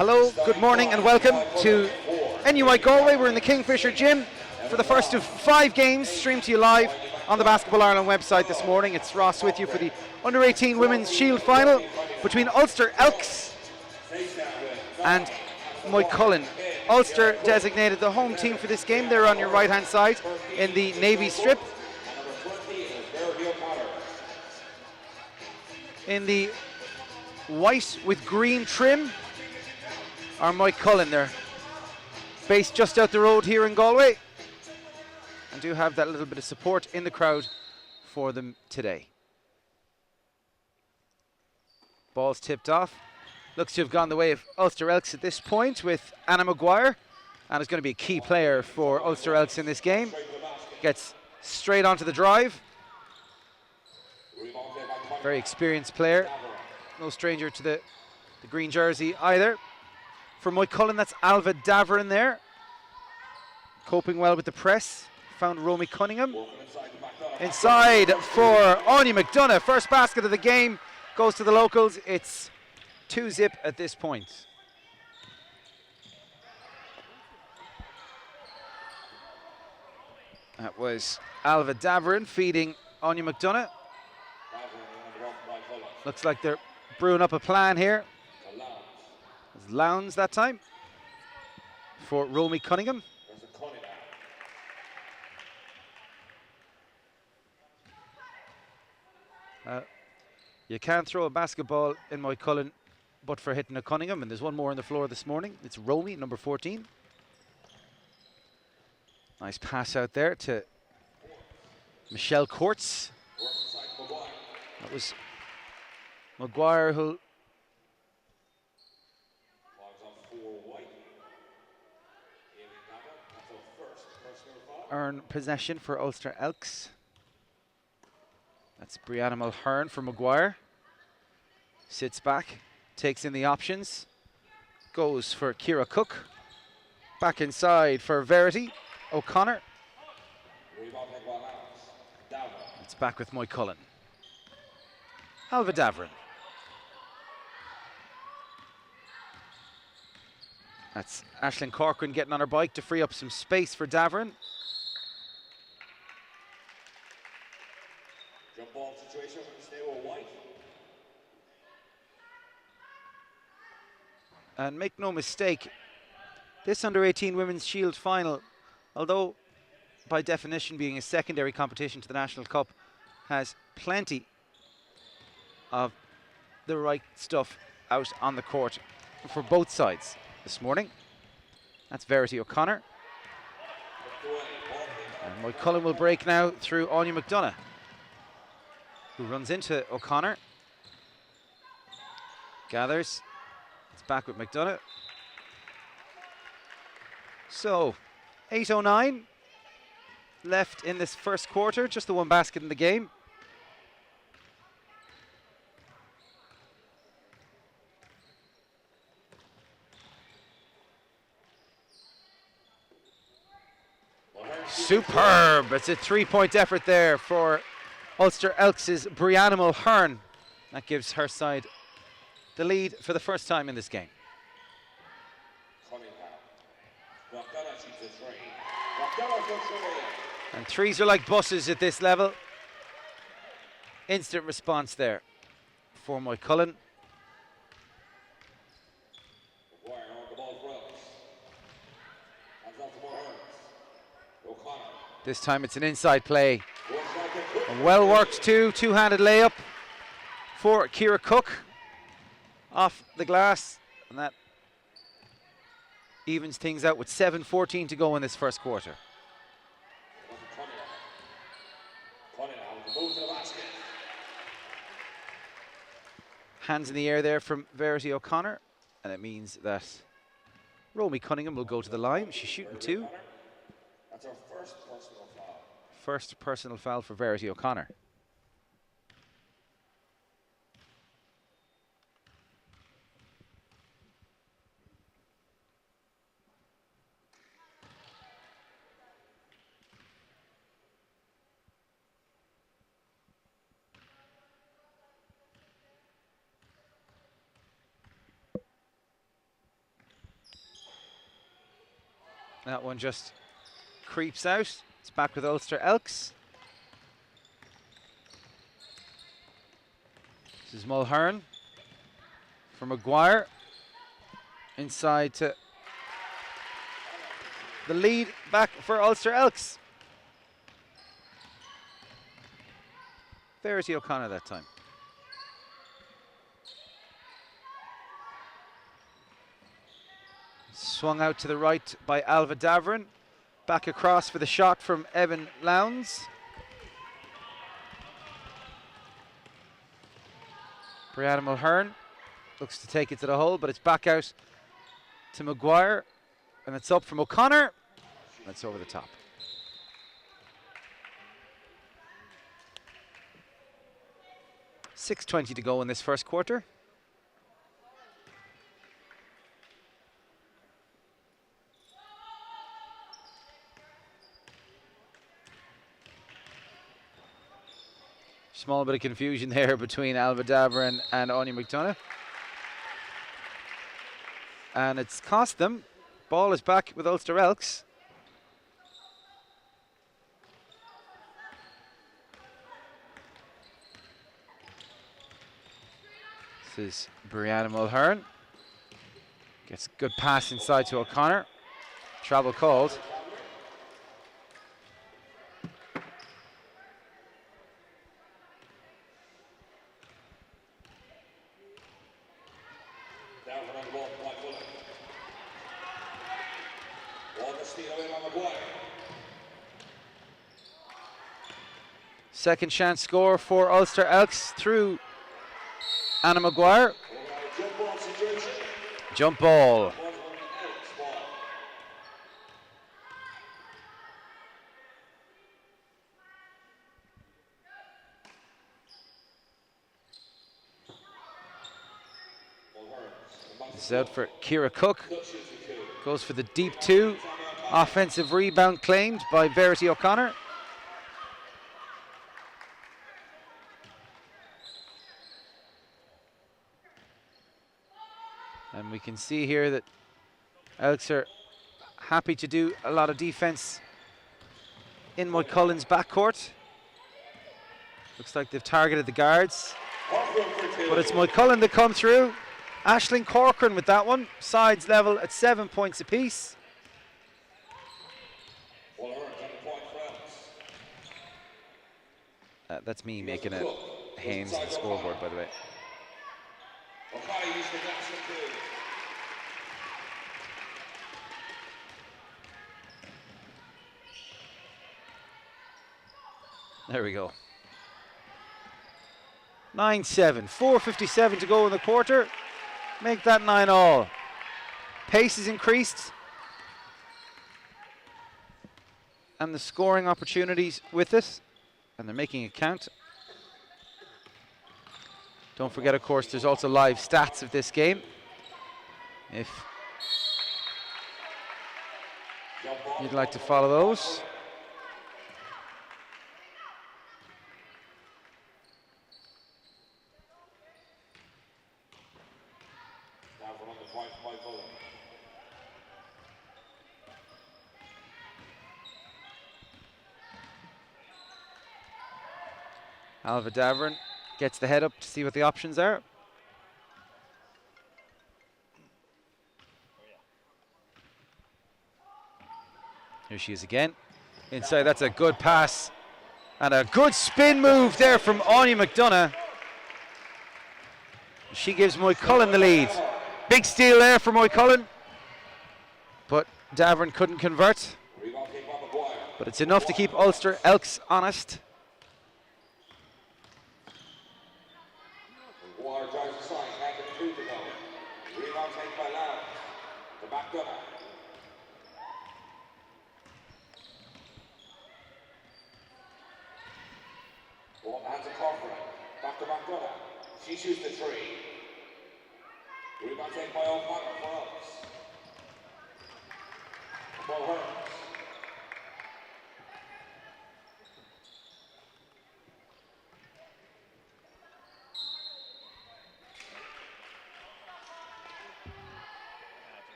Hello, good morning and welcome to NUI Galway. We're in the Kingfisher Gym for the first of 5 games streamed to you live on the Basketball Ireland website this morning. It's Ross with you for the Under-18 Women's Shield Final between Ulster Elks and Moycullen. Ulster designated the home team for this game. They're on your right hand side in the navy strip. In the white with green trim are Moycullen. They're based just out the road here in Galway and do have that little bit of support in the crowd for them today. Ball's tipped off. Looks to have gone the way of Ulster Elks at this point with Anna Maguire, and is going to be a key player for Ulster Elks in this game. Gets straight onto the drive. Very experienced player. No stranger to the green jersey either. For Moycullen, that's Alva Daverin there. Coping well with the press. Found Romy Cunningham. Inside for Anya McDonough. First basket of the game goes to the locals. It's 2-zip at this point. That was Alva Daverin feeding Anya McDonough. Looks like they're brewing up a plan here. It's Lowndes that time for Romy Cunningham. You can't throw a basketball in Moycullen but for hitting a Cunningham, and there's one more on the floor this morning. It's Romy, number 14. Nice pass out there to Michelle Courts. That was Maguire who'll earn possession for Ulster Elks. That's Brianna Mulhern for Maguire. Sits back, takes in the options, goes for Ciara Cook. Back inside for Verity O'Connor. It's back with Moycullen. Alva Daverin. That's Aisling Corcoran getting on her bike to free up some space for Daverin. Jump ball situation when you stay with White. And make no mistake, this Under-18 Women's Shield Final, although by definition being a secondary competition to the National Cup, has plenty of the right stuff out on the court for both sides this morning. That's Verity O'Connor. And Moycullen will break now through Anya McDonough, who runs into O'Connor. Gathers. It's back with McDonough. So, 8:09 left in this first quarter. Just the one basket in the game. Superb! It's a 3-point effort there for Ulster Elks' Brianna Mulhern. That gives her side the lead for the first time in this game. And threes are like buses at this level. Instant response there for Moycullen. This time it's an inside play. A well-worked two-handed layup for Ciara Cook off the glass, and that evens things out with 7:14 to go in this first quarter. Hands in the air there from Verity O'Connor, and it means that Romy Cunningham will go to the line. She's shooting 2. That's her first personal foul. First personal foul for Verity O'Connor. That one just creeps out. It's back with Ulster Elks. This is Mulhern for Maguire. Inside to the lead back for Ulster Elks. Verity O'Connor that time. Swung out to the right by Alva Davern. Back across for the shot from Evan Lowndes. Brianna Mulhern looks to take it to the hole, but it's back out to Maguire. And it's up from O'Connor. That's over the top. .6:20 to go in this first quarter. Small bit of confusion there between Alva Davern and Anya McDonough. And it's cost them. Ball is back with Ulster Elks. This is Brianna Mulhern. Gets a good pass inside to O'Connor. Travel called. Second chance score for Ulster Elks through Anna Maguire. Jump ball. This is out for Ciara Cook. Goes for the deep two. Offensive rebound claimed by Verity O'Connor. And we can see here that Elks are happy to do a lot of defense in Moycullen's backcourt. Looks like they've targeted the guards. But it's Moycullen that come through. Aisling Corcoran with that one. Sides level at 7 points apiece. That's me making a Haynes on the scoreboard, by the way. There we go. 9-7, 4:57 to go in the quarter. Make that 9-all. Pace is increased. And the scoring opportunities with it. And they're making it count. Don't forget, of course, there's also live stats of this game. If you'd like to follow those. Alva Davern gets the head up to see what the options are. Here she is again. Inside, that's a good pass. And a good spin move there from Anya McDonough. She gives Moycullen the lead. Big steal there for Moycullen. But Davern couldn't convert. But it's enough to keep Ulster Elks honest. She shoots the three. Rebound taken by O'Connor for Elks. Ball hurts.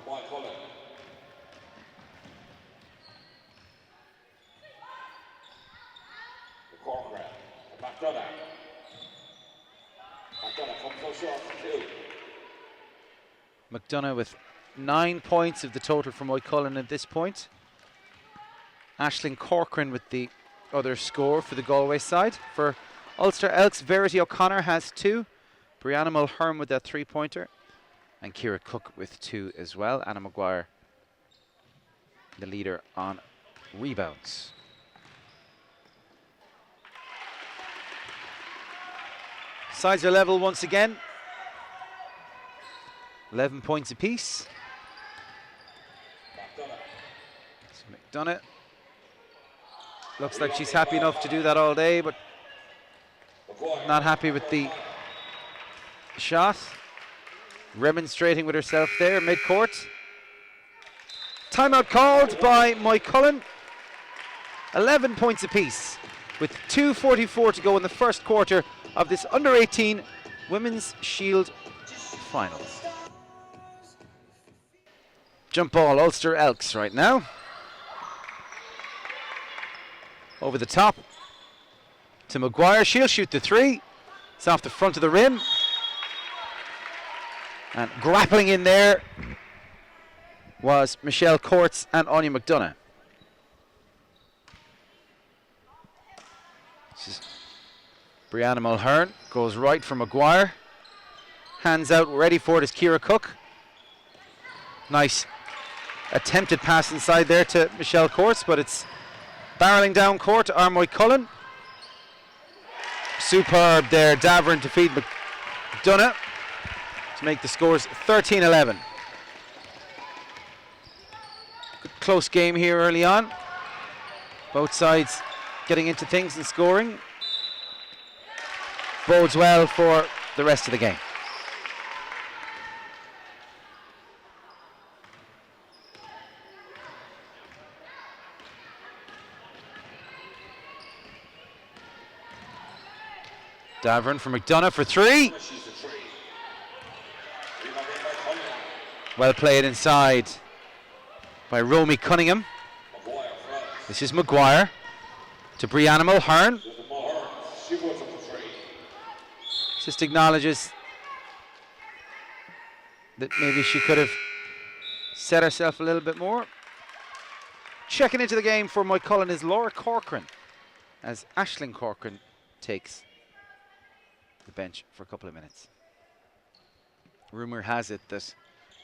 for Moycullen. The Corcoran. McDonough. McDonough comes so short for 2. McDonough with 9 points of the total for Moycullen at this point. Aisling Corcoran with the other score for the Galway side. For Ulster Elks, Verity O'Connor has 2. Brianna Mulhern with that 3-pointer. And Ciara Cook with 2 as well. Anna Maguire, the leader on rebounds. Sides are level once again. 11 points apiece. So McDonough looks like she's happy enough to do that all day, but not happy with the shot. Remonstrating with herself there mid-court. Timeout called by Moycullen. 11 points apiece with 2:44 to go in the first quarter of this under-18 Women's Shield final. Jump ball, Ulster Elks right now. Over the top to Maguire. She'll shoot the 3. It's off the front of the rim. And grappling in there was Michelle Courts and Anya McDonough. This is Brianna Mulhern, goes right for Maguire. Hands out, ready for it is Ciara Cook. Nice attempted pass inside there to Michelle Courts, but it's barreling down court to Moycullen. Superb there, Davern to feed McDonough to make the scores 13-11. Close game here early on. Both sides getting into things and scoring. Bodes well for the rest of the game. Davern for McDonough for 3. Well played inside by Romy Cunningham. This is Maguire to Brianna Mulhern. Just acknowledges that maybe she could have set herself a little bit more. Checking into the game for Moycullen is Laura Corcoran, as Aisling Corcoran takes the bench for a couple of minutes. Rumour has it that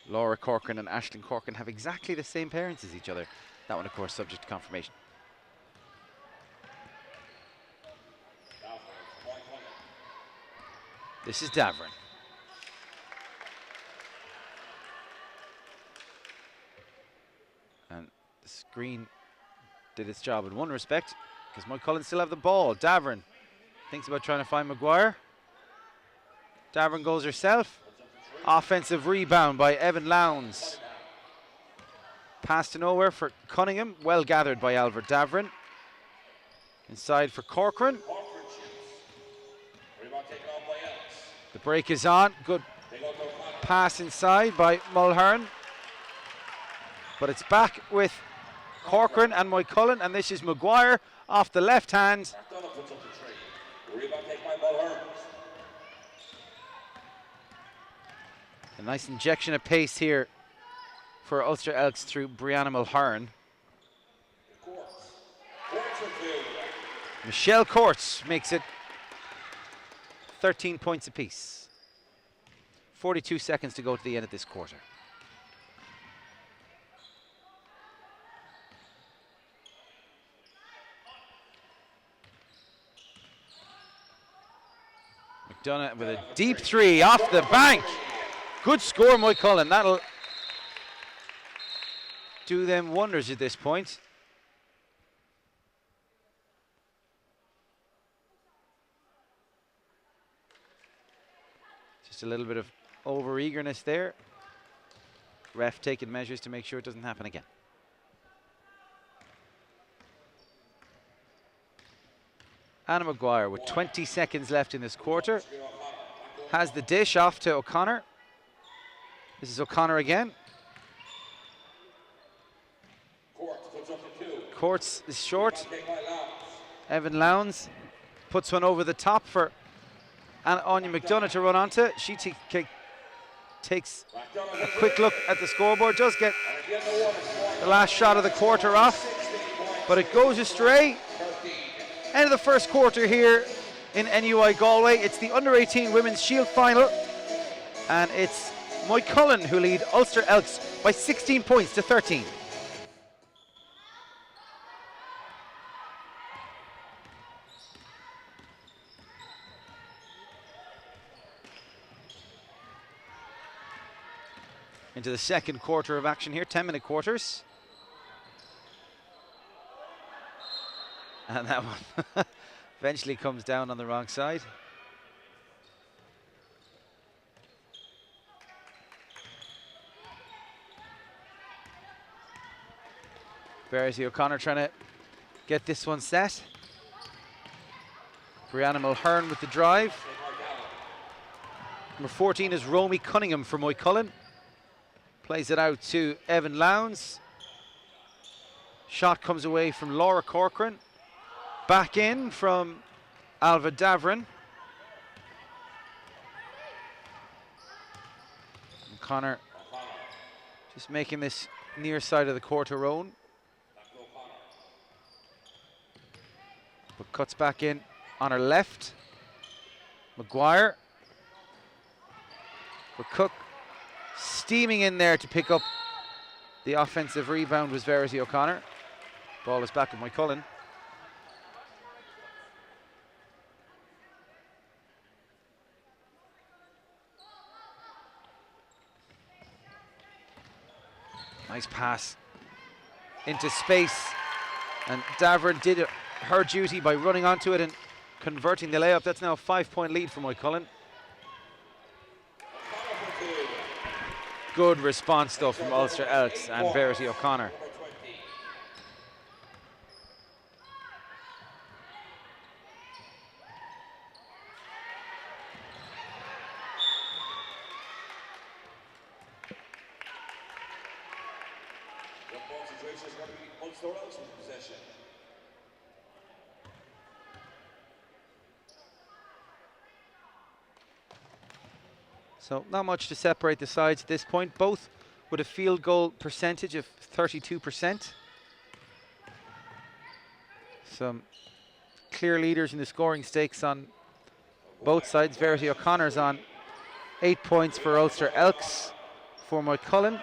Laura Corcoran and Aisling Corcoran have exactly the same parents as each other. That one, of course, subject to confirmation. This is Davern. And the screen did its job in one respect, because Moycullen still have the ball. Davern thinks about trying to find Maguire. Davern goes herself. Offensive rebound by Evan Lowndes. Pass to nowhere for Cunningham. Well gathered by Albert Davern. Inside for Corcoran. The break is on. Good pass inside by Mulhern. But it's back with Corcoran and Moycullen, and this is Maguire off the left hand. A nice injection of pace here for Ulster Elks through Brianna Mulhern. Michelle Courts makes it 13 points apiece. 42 seconds to go to the end of this quarter. McDonough with a deep 3 off the bank. Good score, Moycullen. That'll do them wonders at this point. Just a little bit of over-eagerness there. Ref taking measures to make sure it doesn't happen again. Anna Maguire with 20 seconds left in this quarter has the dish off to O'Connor. This is O'Connor again. courts is short. Evan Lowndes puts one over the top for Anya McDonough to run onto. She takes a quick look at the scoreboard, does get the last shot of the quarter off, but it goes astray. End of the first quarter here in NUI Galway. It's the under-18 Women's Shield final, and it's Moycullen who lead Ulster Elks by 16 points to 13. Into the second quarter of action here, 10-minute quarters. And that one eventually comes down on the wrong side. Verity O'Connor trying to get this one set. Brianna Mulhern with the drive. Number 14 is Romy Cunningham for Moycullen. Plays it out to Evan Lowndes. Shot comes away from Laura Corcoran. Back in from Alva Davrin. O'Connor just making this near side of the court her own. But cuts back in on her left. Maguire. But Cook steaming in there to pick up the offensive rebound was Verity O'Connor. Ball is back with Moycullen. Nice pass into space, and Davern did her duty by running onto it and converting the layup. That's now a 5-point lead for Moycullen. Good response though from Ulster Elks and Verity O'Connor. So not much to separate the sides at this point, both with a field goal percentage of 32%. Some clear leaders in the scoring stakes on both sides. Verity O'Connor's on 8 points for Ulster Elks. For Moycullen,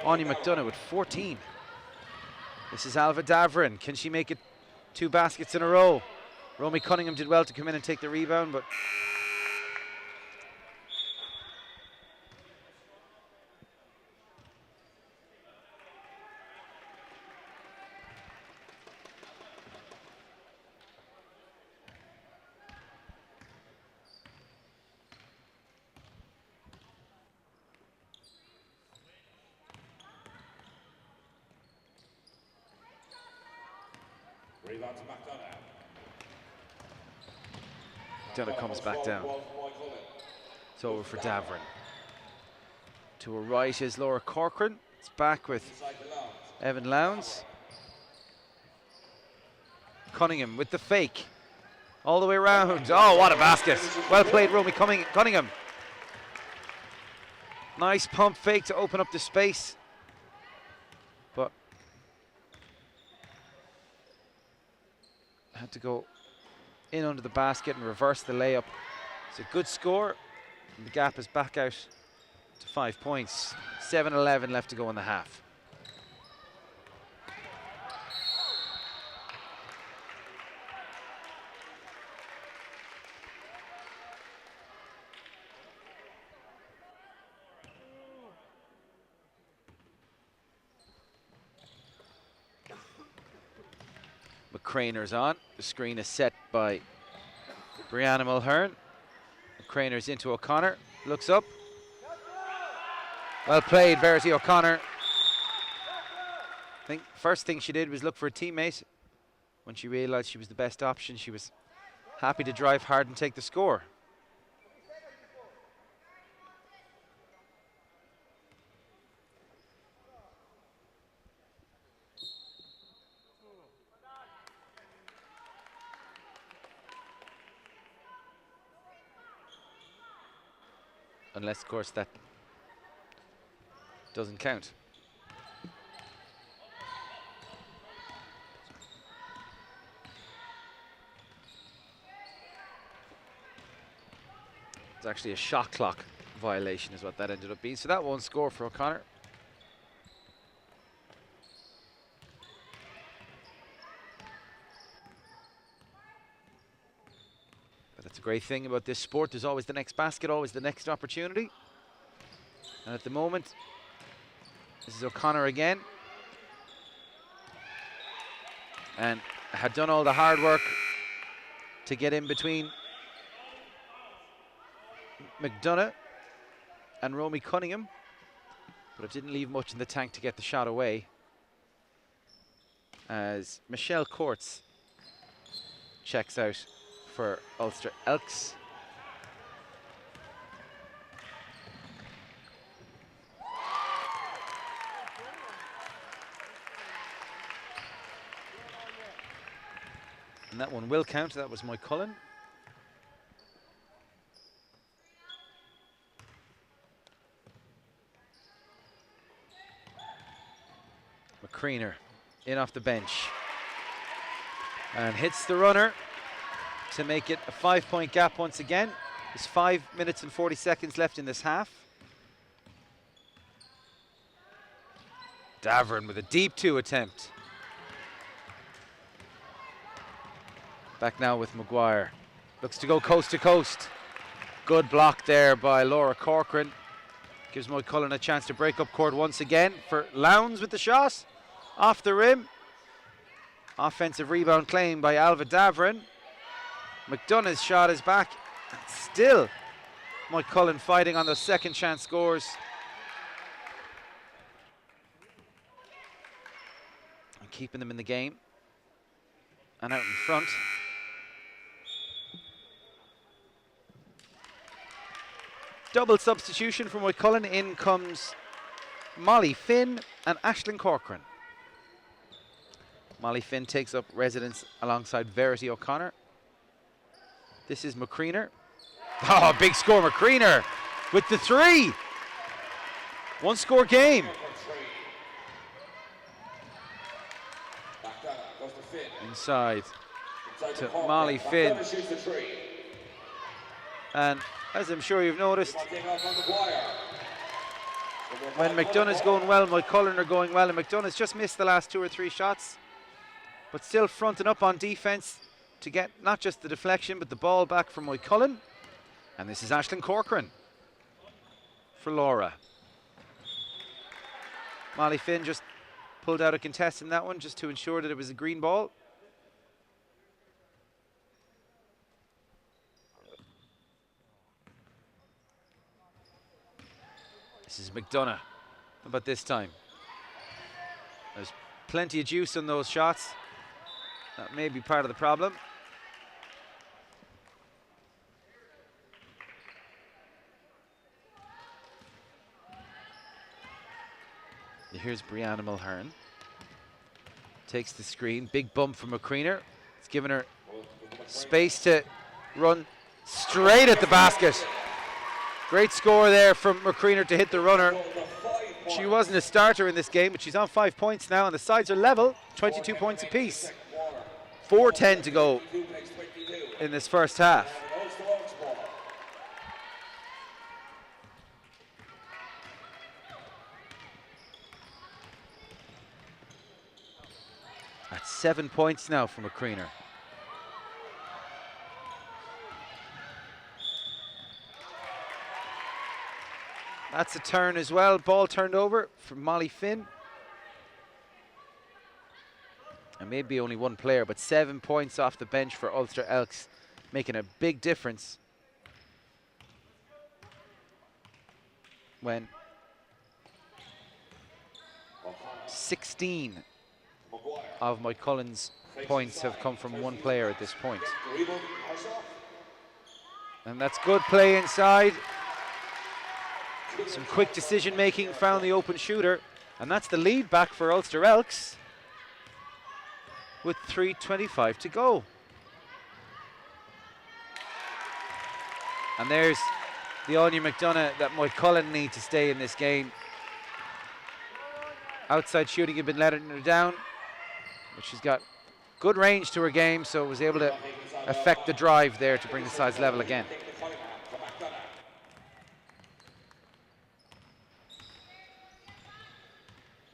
Anya McDonough with 14. This is Alva Davrin. Can she make it 2 baskets in a row? Romy Cunningham did well to come in and take the rebound, but McDonough comes back down. It's over for Davern. To her right is Laura Corcoran. It's back with Evan Lowndes. Cunningham with the fake. All the way around. Oh, what a basket. Well played, Romy Cunningham. Nice pump fake to open up the space. But had to go in under the basket and reverse the layup. It's a good score, and the gap is back out to 5 points. 7:11 left to go in the half. McCrainer's on. The screen is set by Brianna Mulhern. McCrainer's into O'Connor. Looks up. Well played, Verity O'Connor. I think first thing she did was look for a teammate. When she realised she was the best option, she was happy to drive hard and take the score. unless, of course, that doesn't count. It's actually a shot clock violation is what that ended up being. So that won't score for O'Connor. But that's a great thing about this sport. There's always the next basket, always the next opportunity. And at the moment, this is O'Connor again. And had done all the hard work to get in between McDonough and Romy Cunningham, but it didn't leave much in the tank to get the shot away, as Michelle Courts checks out for Ulster Elks. And that one will count. That was Moycullen. McCreener in off the bench and hits the runner to make it a 5-point gap once again. There's 5 minutes and 40 seconds left in this half. Davern with a deep 2 attempt. Back now with Maguire. Looks to go coast to coast. Good block there by Laura Corcoran. Gives Moycullen a chance to break up court once again for Lowndes with the shot. Off the rim. Offensive rebound claim by Alva Davern. McDonough's shot is back. And still Moycullen fighting on those second chance scores. And keeping them in the game. And out in front. Double substitution for Moycullen. In comes Molly Finn and Aisling Corcoran. Molly Finn takes up residence alongside Verity O'Connor. This is McCreener. Oh, big score, McCreener with the 3. 1-score game. Inside to Molly Finn. And as I'm sure you've noticed, when McDonough's going well, Moycullen are going well, and McDonough's just missed the last 2 or 3 shots, but still fronting up on defense to get not just the deflection, but the ball back from Moycullen. And this is Aisling Corcoran for Laura. Molly Finn just pulled out a contest in that one just to ensure that it was a green ball. This is McDonough. How about this time? There's plenty of juice on those shots. That may be part of the problem. Here's Brianna Mulhern. Takes the screen. Big bump from McCreener. It's given her space to run straight at the basket. Great score there from McCreener to hit the runner. She wasn't a starter in this game, but she's on 5 points now, and the sides are level, 22 points apiece. 4:10 to go in this first half. That's 7 points now from McCreener. That's a turn as well. Ball turned over from Molly Finn. And maybe only one player, but 7 points off the bench for Ulster Elks, making a big difference when 16 of Moycullen's points have come from one player at this point. And that's good play inside. Some quick decision making, found the open shooter, and that's the lead back for Ulster Elks with 3:25 to go. And there's the Anya McDonough that Moycullen need to stay in this game. Outside shooting had been letting her down, but she's got good range to her game, so was able to affect the drive there to bring the sides level again.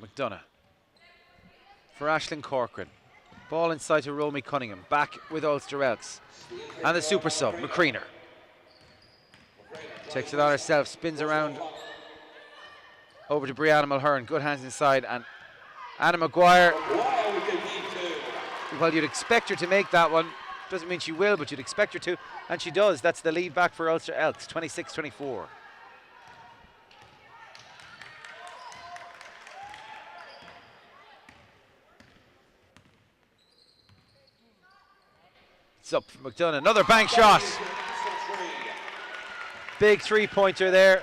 McDonough for Aisling Corcoran. Ball inside to Romy Cunningham. Back with Ulster Elks. And the super sub, McCreener. Takes it on herself, spins around over to Brianna Mulhern. Good hands inside, and Anna Maguire. Well, you'd expect her to make that one. Doesn't mean she will, but you'd expect her to, and she does. That's the lead back for Ulster Elks, 26-24. It's up for McDonough. Another bank shot. Big three-pointer there.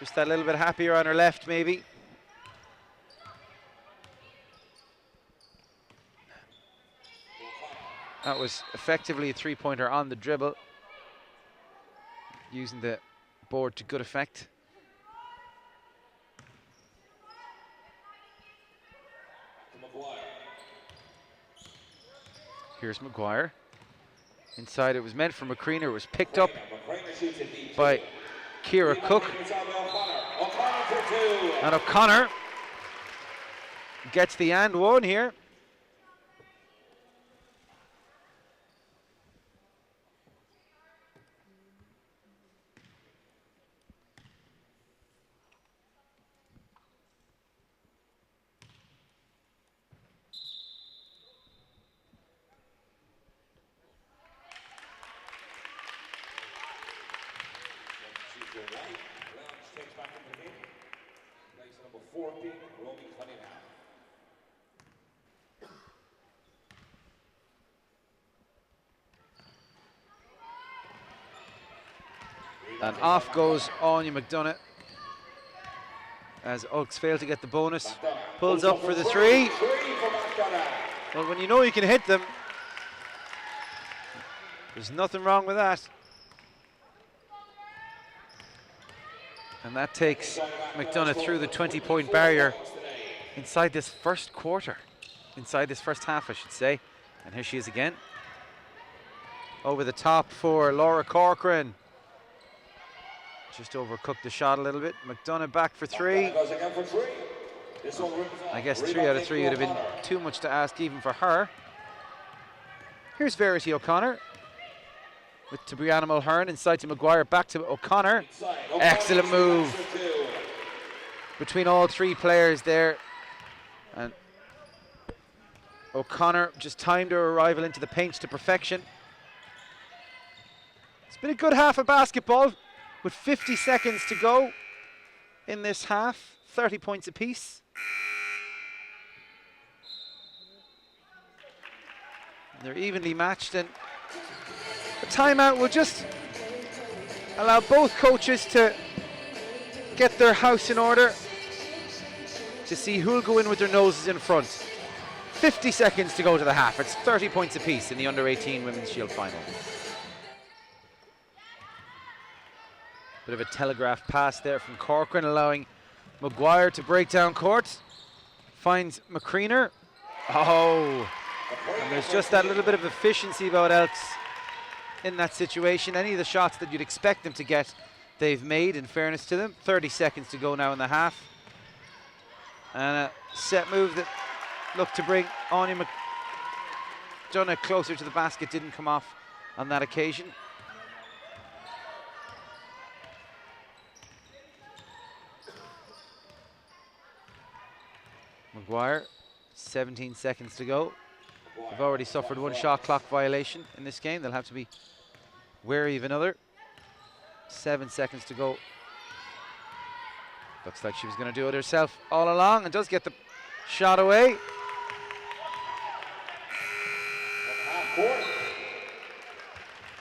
Just that little bit happier on her left, maybe. That was effectively a three-pointer on the dribble, using the board to good effect. Here's Maguire. Inside, it was meant for McCreener. It was picked up by Ciara Cook. And O'Connor gets the and one here. And off goes Anya McDonough as Oaks fail to get the bonus. Pulls up for the three. Well, when you know you can hit them, there's nothing wrong with that. And that takes McDonough through the 20-point barrier inside this first quarter. Inside this first half, I should say. And here she is again. Over the top for Laura Corcoran. Just overcooked the shot a little bit. McDonough back for three. I guess 3 out of 3 would have been too much to ask even for her. Here's Verity O'Connor. To Brianna Mulhern, inside to Maguire, back to O'Connor. Excellent move between all three players there. And O'Connor just timed her arrival into the paint to perfection. It's been a good half of basketball with 50 seconds to go in this half, 30 points apiece. They're evenly matched, and a timeout will just allow both coaches to get their house in order to see who'll go in with their noses in front. 50 seconds to go to the half. It's 30 points apiece in the Under-18 Women's Shield Final. Bit of a telegraph pass there from Corcoran, allowing Maguire to break down court. Finds McCreener. Oh, and there's just that little bit of efficiency about Elks in that situation. Any of the shots that you'd expect them to get, they've made, in fairness to them. 30 seconds to go now in the half. And a set move that looked to bring Anya McDonough closer to the basket didn't come off on that occasion. Maguire, 17 seconds to go. They've already suffered one shot clock violation in this game. They'll have to be wary of another. 7 seconds to go. Looks like she was going to do it herself all along, and does get the shot away.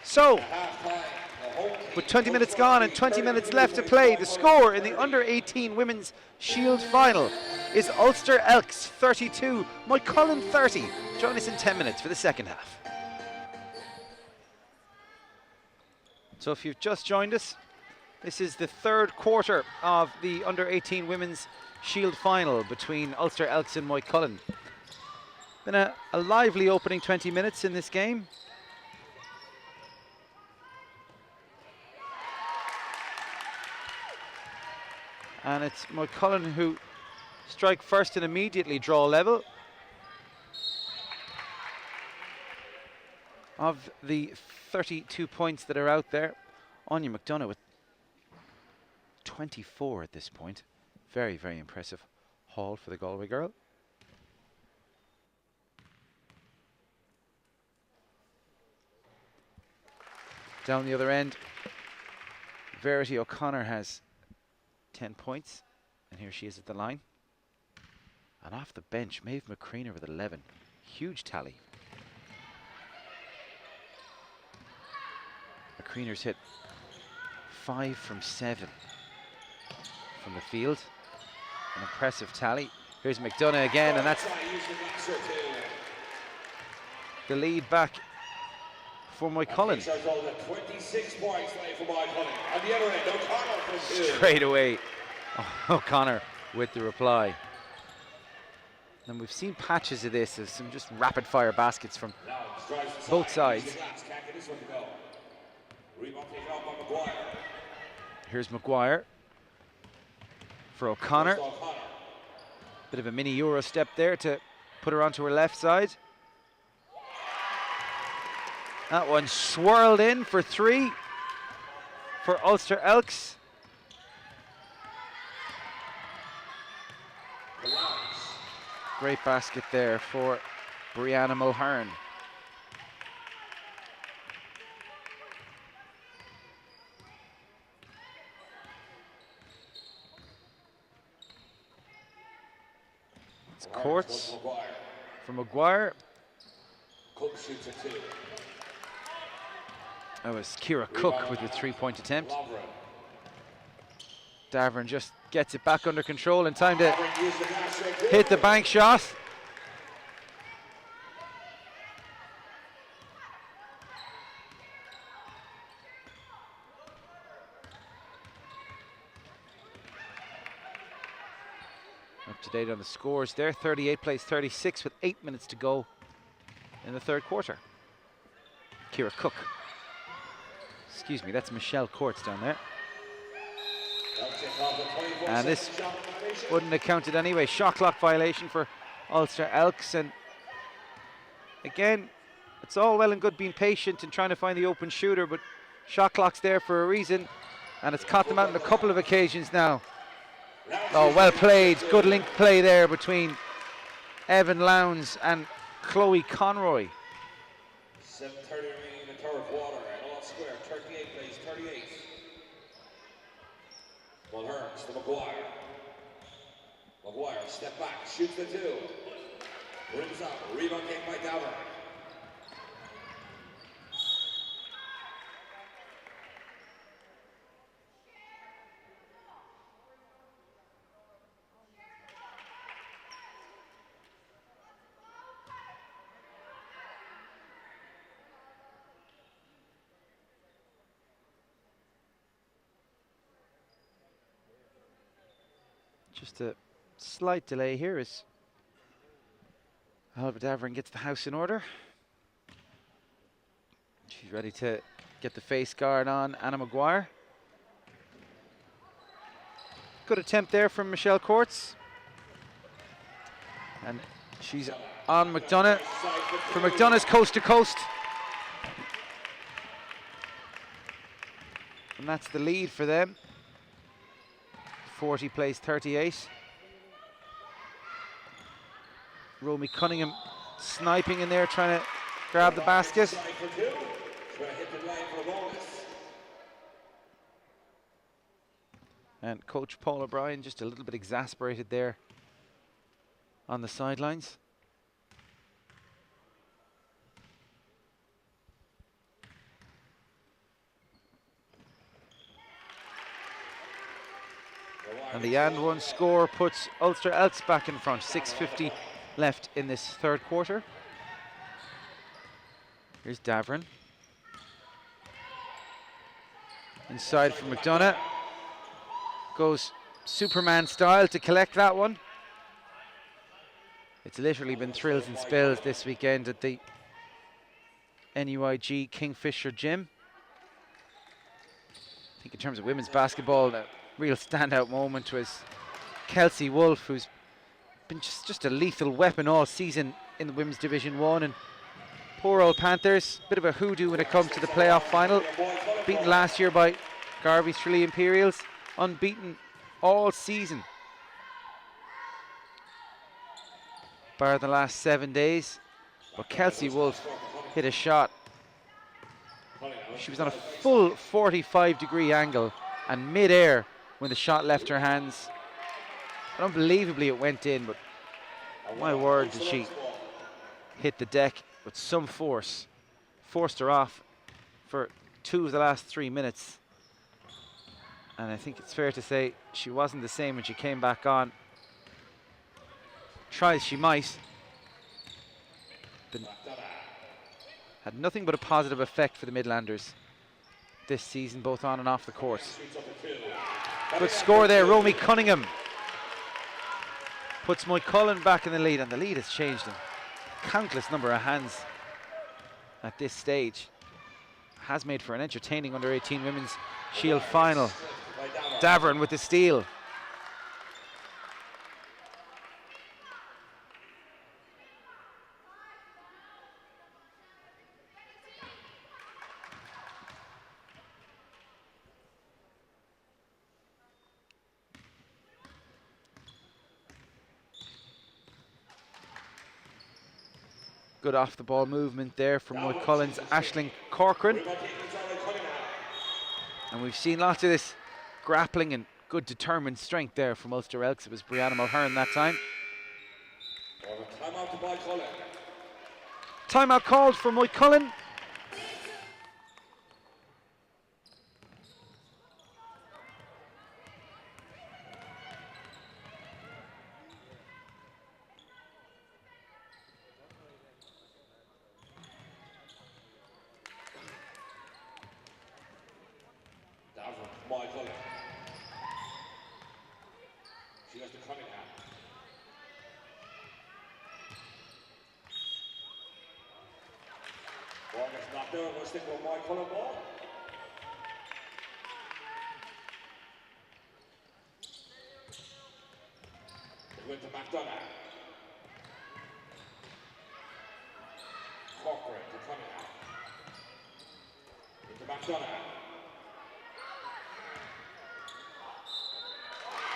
So, with 20 minutes gone and 20 minutes left to play, the score in the Under-18 Women's Shield Final is Ulster Elks 32, Moycullen 30. Join us in 10 minutes for the second half. So if you've just joined us, this is the third quarter of the under-18 Women's Shield Final between Ulster Elks and Moycullen. Been a lively opening 20 minutes in this game. And it's Moycullen who strike first and immediately draw level. Of the 32 points that are out there, Anya McDonough with 24 at this point. Very, very impressive haul for the Galway girl. Down the other end, Verity O'Connor has 10 points, and here she is at the line. And off the bench, Maeve McCreener with 11. Huge tally. McCreener's hit 5 from 7 from the field. An impressive tally. Here's McDonough again, and that's the lead back for Moycullen. 26 points for Moycullen. On the other end, O'Connor from 2. Straight away, O'Connor with the reply. And we've seen patches of this, of some just rapid fire baskets from both sides. Here's Maguire for O'Connor. Bit of a mini Euro step there to put her onto her left side. That one swirled in for 3 for Ulster Elks. Great basket there for Brianna Mulhern. It's Courts for Maguire. Cook shoots at 2. That was Ciara Cook with the 3-point attempt. Davern just gets it back under control in time to hit the bank shot. Up to date on the scores there. 38 plays 36 with 8 minutes to go in the third quarter. Ciara Cook. Excuse me, that's Michelle Courts down there. And this wouldn't have counted anyway. Shot clock violation for Ulster Elks. And again, it's all well and good being patient and trying to find the open shooter, but shot clock's there for a reason, and it's caught them out on a couple of occasions now. Oh, well played. Good link play there between Evan Lowndes and Chloe Conroy. 7:30 remaining in the third quarter. All square, 38 plays 38. Mulhern to Maguire. Maguire, step back, shoots the 2. Rims up, rebound kick by Davern. Just a slight delay here as Alba Davern gets the house in order. She's ready to get the face guard on Anna Maguire. Good attempt there from Michelle Courts. And she's on McDonough for McDonough's coast to coast. And that's the lead for them. 40 plays 38. Romy Cunningham sniping in there, trying to grab the basket. And Coach Paul O'Brien just a little bit exasperated there on the sidelines. And the and one score puts Ulster Elks back in front. 6:50 left in this third quarter. Here's Davern. Inside from McDonough. Goes Superman style to collect that one. It's literally been thrills and spills this weekend at the NUIG Kingfisher Gym. I think in terms of women's basketball, the real standout moment was Kelsey Wolfe, who's been just a lethal weapon all season in the women's Division 1. And poor old Panthers, bit of a hoodoo when it comes to the playoff final. Beaten last year by Garvey's Tralee Imperials, unbeaten all season, bar the last 7 days. But Kelsey Wolfe hit a shot. She was on a full 45-degree angle and mid-air when the shot left her hands. Unbelievably it went in, but my word, did she hit the deck with some force. Forced her off for 2 of the last 3 minutes. And I think it's fair to say she wasn't the same when she came back on. Try as she might, had nothing but a positive effect for the Midlanders this season, both on and off the court. Good score there, Romy Cunningham puts Moycullen back in the lead, and the lead has changed in countless number of hands at this stage. Has made for an entertaining under-18 women's Shield final. Davern with the steal. Good off the ball movement there from Moycullen's Aisling Corcoran. And we've seen lots of this grappling and good determined strength there from Ulster Elks. It was Brianna Mulhern that time. Timeout called for Moycullen. She goes to Cunningham. Ball gets knocked out. We'll stick with Moycullen ball. It went to McDonough. Corcoran to Cunningham. Into McDonough.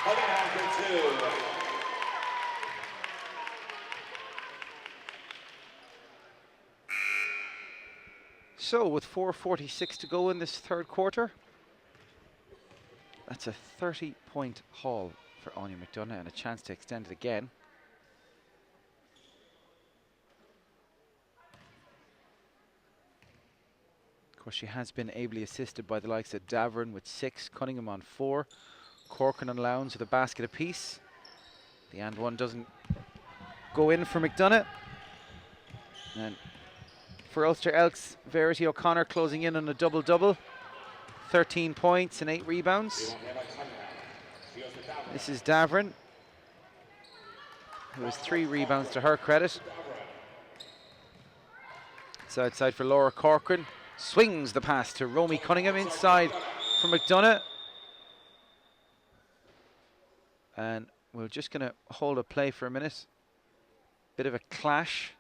Cunningham for 2. So with 4:46 to go in this third quarter, that's a 30-point haul for Anya McDonough and a chance to extend it again. Of course, she has been ably assisted by the likes of Davern with 6, Cunningham on 4, Corcoran and Lowndes with a basket apiece. The and one doesn't go in for McDonough. And for Ulster Elks, Verity O'Connor closing in on a double-double. 13 points and 8 rebounds. This is Davern, who has 3 rebounds to her credit. It's outside for Laura Corcoran. Swings the pass to Romy Cunningham inside for McDonough. And we're just going to hold a play for a minute. Bit of a clash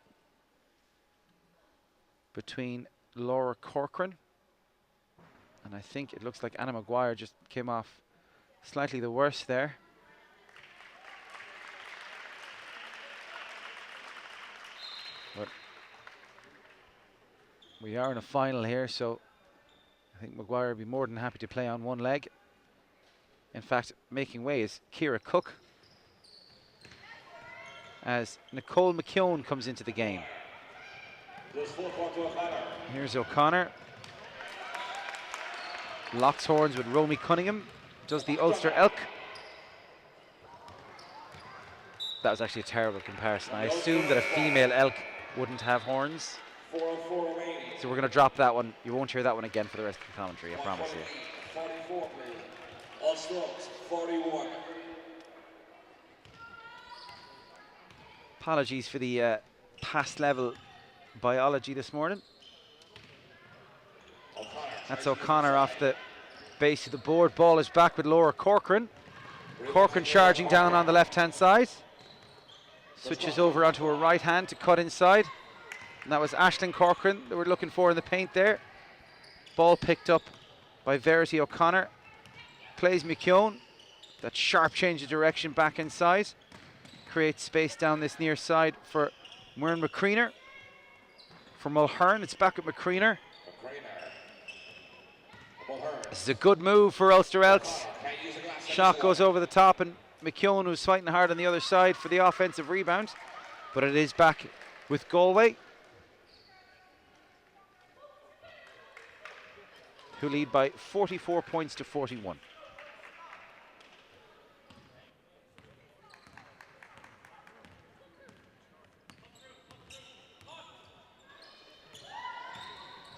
between Laura Corcoran, and I think it looks like Anna Maguire just came off slightly the worse there. But we are in a final here, so I think Maguire would be more than happy to play on one leg. In fact, making way is Ciara Cook as Nicole McKeown comes into the game. Here's O'Connor. Locks horns with Romy Cunningham. Does the Ulster Elk. That was actually a terrible comparison. I assumed that a female elk wouldn't have horns. So we're going to drop that one. You won't hear that one again for the rest of the commentary, I promise you. 44, please. Ulster Elks, 41. Apologies for the past level biology this morning. That's O'Connor off the base of the board. Ball is back with Laura Corcoran. Corcoran charging down on the left-hand side. Switches over onto her right hand to cut inside. And that was Aisling Corcoran that we're looking for in the paint there. Ball picked up by Verity O'Connor. Plays Moycullen. That sharp change of direction back inside. Creates space down this near side for Muireann McCreener. For Mulhern, it's back at McCreener. This is a good move for Ulster Elks. Shot goes over the top, and Moycullen, who's fighting hard on the other side for the offensive rebound. But it is back with Galway, who lead by 44 points to 41.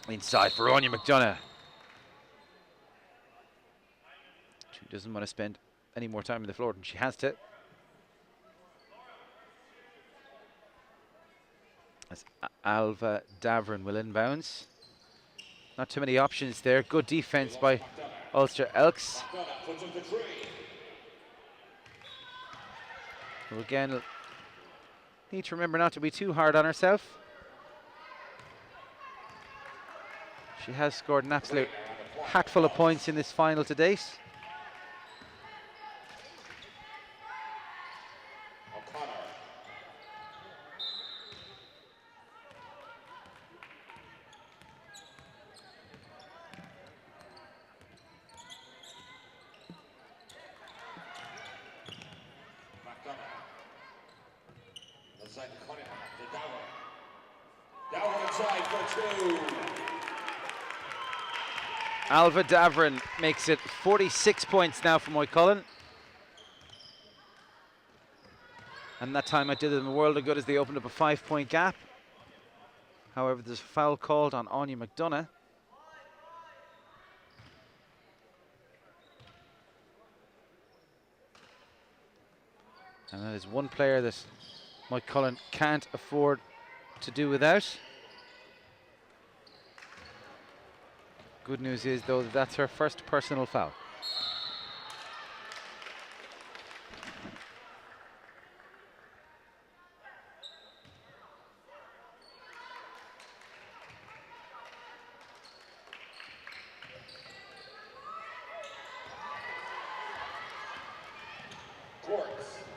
Inside for Anya McDonough. She doesn't want to spend any more time on the floor than she has to. As Alva Davern will inbounds. Not too many options there. Good defense by Ulster Elks. Who again need to remember not to be too hard on herself. She has scored an absolute hatful of points in this final to date. Alva Davern makes it 46 points now for Moycullen. And that time I did them a world of good as they opened up a 5-point gap. However, there's a foul called on Anya McDonough. And that is one player that Moycullen can't afford to do without. Good news is, though, that that's her first personal foul.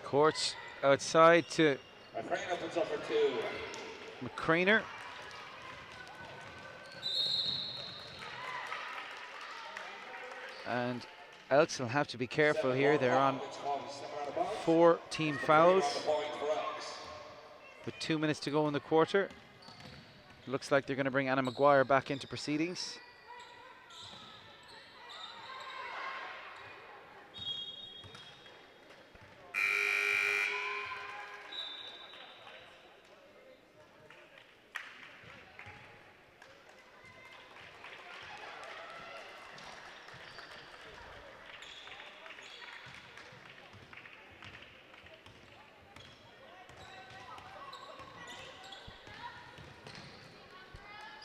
Courts outside to McCreener. And Elks will have to be careful here. They're on 4 team fouls with 2 minutes to go in the quarter. Looks like they're going to bring Anna Maguire back into proceedings.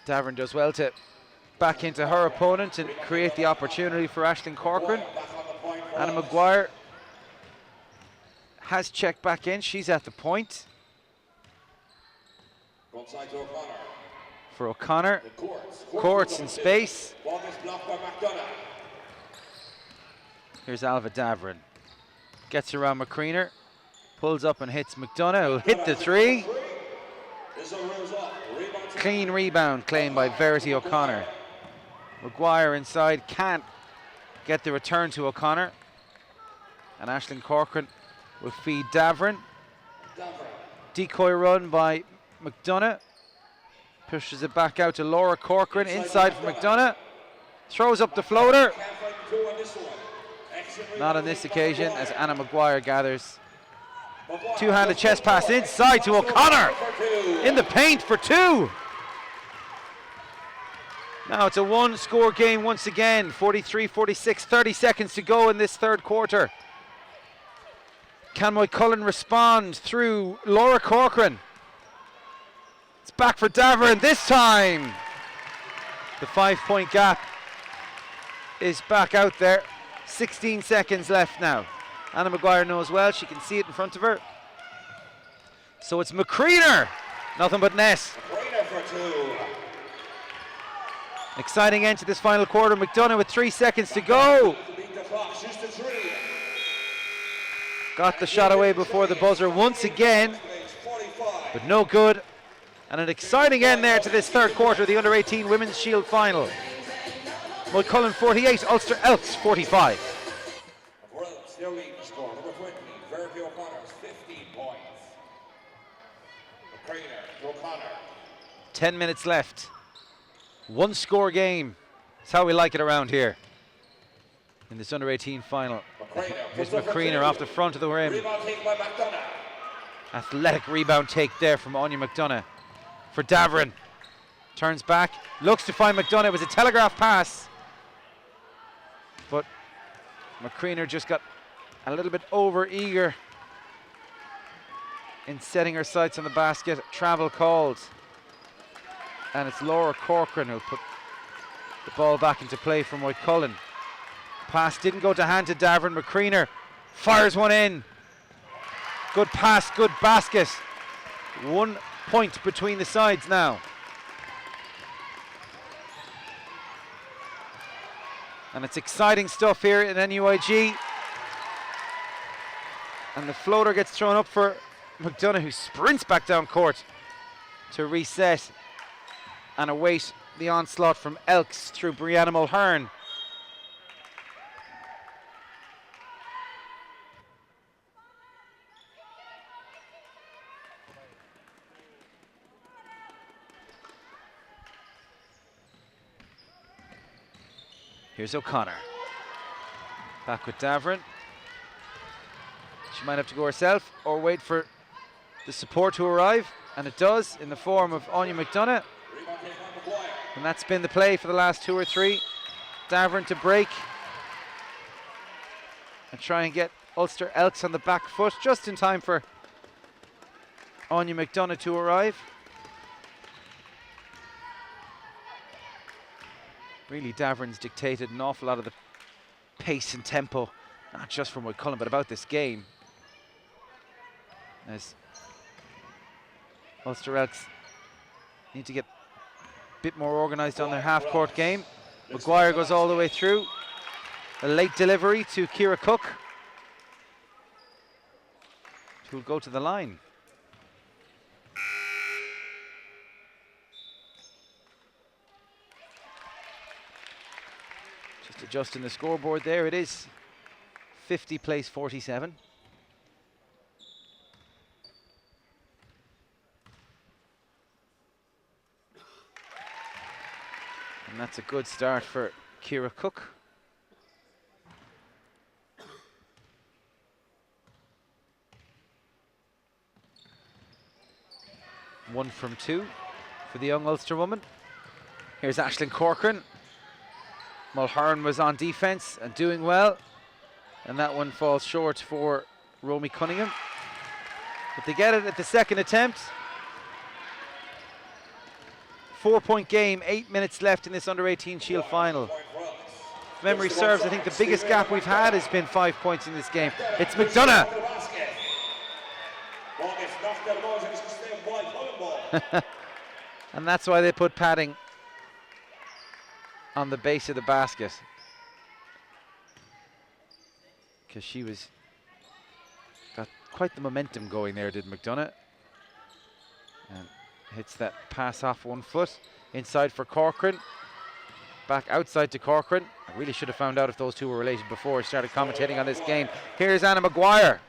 Davern does well to back into her opponent and create the opportunity for Aisling Corcoran. Anna Maguire has checked back in. She's at the point. For O'Connor. Courts in space. Here's Alva Davern. Gets around McCreener. Pulls up and hits McDonough, who'll hit the 3. Clean rebound claimed by Verity O'Connor. Maguire inside, can't get the return to O'Connor. And Aisling Corcoran will feed Davern. Decoy run by McDonough. Pushes it back out to Laura Corcoran, inside for McDonough. Throws up the floater. Not on this occasion, as Anna Maguire gathers. Two-handed chest pass inside to O'Connor. In the paint for 2. Now it's a one-score game once again, 43-46, 30 seconds to go in this third quarter. Can Moycullen respond through Laura Corcoran? It's back for Davern this time. The 5-point gap is back out there. 16 seconds left now. Anna Maguire knows well, she can see it in front of her. So it's McCreener, nothing but net. McCreener for 2. Exciting end to this final quarter. McDonough with 3 seconds to go. Got the shot away before the buzzer once again, but no good. And an exciting end there to this third quarter, the Under-18 Women's Shield Final. Moycullen 48, Ulster Elks 45. Their leading score, number 20, Verity O'Connor's 15 points. McCreener to O'Connor. 10 minutes left. One-score game. That's how we like it around here in this Under-18 final. Here's McCreener off the front of the rim. Rebound take by McDonough. Athletic rebound take there from Anya McDonough for Davern. Turns back, looks to find McDonough. It was a telegraph pass, but McCreener just got a little bit over-eager in setting her sights on the basket. Travel called. And it's Laura Corcoran who'll put the ball back into play for Moycullen. Pass didn't go to hand to Davern. McCreener fires one in. Good pass, good basket. 1 point between the sides now. And it's exciting stuff here in NUIG. And the floater gets thrown up for McDonough, who sprints back down court to reset and await the onslaught from Elks through Brianna Mulhern. Here's O'Connor. Back with Davern. She might have to go herself or wait for the support to arrive, and it does in the form of Anya McDonough. And that's been the play for the last 2 or 3. Davern to break and try and get Ulster Elks on the back foot just in time for Anya McDonough to arrive. Really, Davern's dictated an awful lot of the pace and tempo, not just for Moycullen, but about this game. As Ulster Elks need to get a bit more organised on their half-court game. Maguire goes all the way through. A late delivery to Ciara Cook, who will go to the line. Just adjusting the scoreboard there, it is 50 plays 47. And that's a good start for Ciara Cook. One from 2 for the young Ulster woman. Here's Aisling Corcoran. Mulhern was on defense and doing well, and that one falls short for Romy Cunningham. But they get it at the second attempt. 4-point game, 8 minutes left in this Under-18 Shield final. If memory serves, I think the biggest gap we've had has been 5 points in this game. It's McDonough. And that's why they put padding on the base of the basket, because she got quite the momentum going there, did McDonough. And hits that pass off 1 foot. Inside for Corcoran. Back outside to Corcoran. I really should have found out if those two were related before I started commentating on this game. Here's Anna Maguire.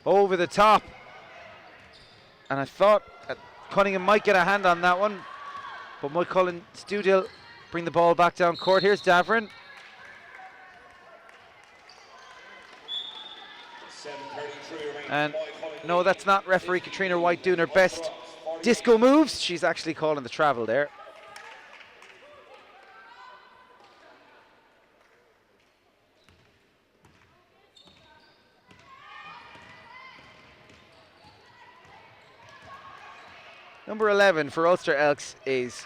Over the top. And I thought Cunningham might get a hand on that one, but Moycullen Studill bring the ball back down court. Here's Davern. And no, that's not referee Katrina White doing her best disco moves. She's actually calling the travel there. Number 11 for Ulster Elks is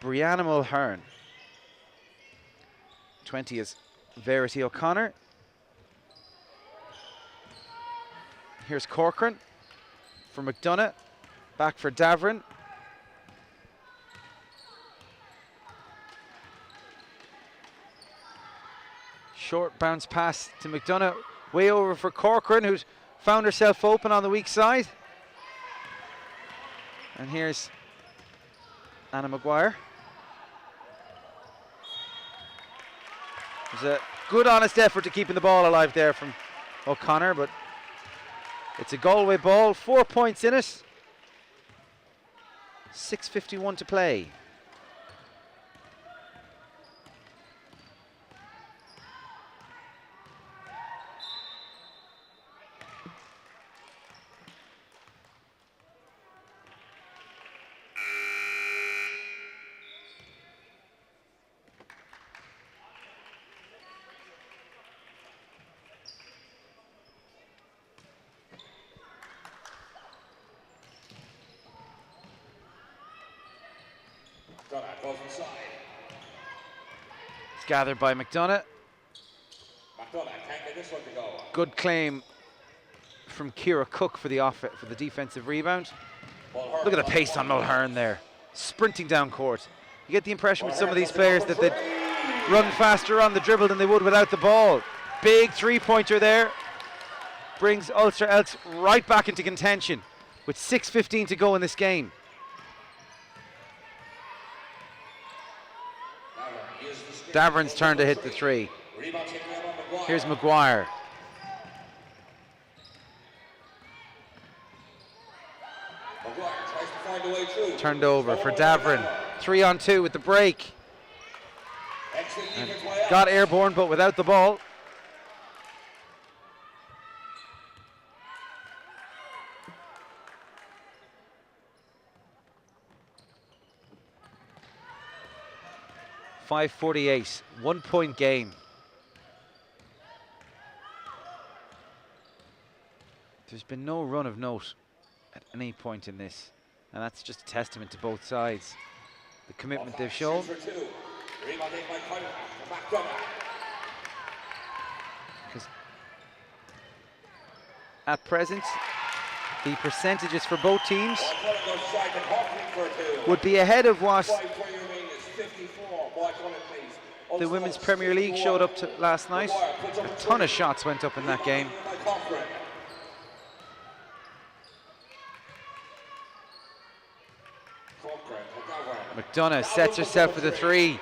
Brianna Mulhern. 20 is Verity O'Connor. Here's Corcoran for McDonough. Back for Davern. Short bounce pass to McDonough. Way over for Corcoran, who's found herself open on the weak side. And here's Anna Maguire. There's a good honest effort to keeping the ball alive there from O'Connor, but it's a Galway ball, 4 points in it. 6:51 to play. Goes inside. It's gathered by McDonough. McDonough can't get this one to go. Good claim from Ciara Cook for the defensive rebound. Mulhern. Look at the pace on Mulhern there, sprinting down court. You get the impression with some of these players that they'd run faster on the dribble than they would without the ball. Big three-pointer there. Brings Ulster Elks right back into contention with 6:15 to go in this game. Davern's turn to hit the three. Here's Maguire. Maguire tries to find a way through. Turned over for Davern. 3-on-2 with the break. And got airborne, but without the ball. .48, 1 point game. There's been no run of note at any point in this, and that's just a testament to both sides. The commitment they've shown. Because at present, the percentages for both teams would be ahead of what the Women's Premier League showed up to last night. A ton of shots went up in that game. McDonough sets herself for the three.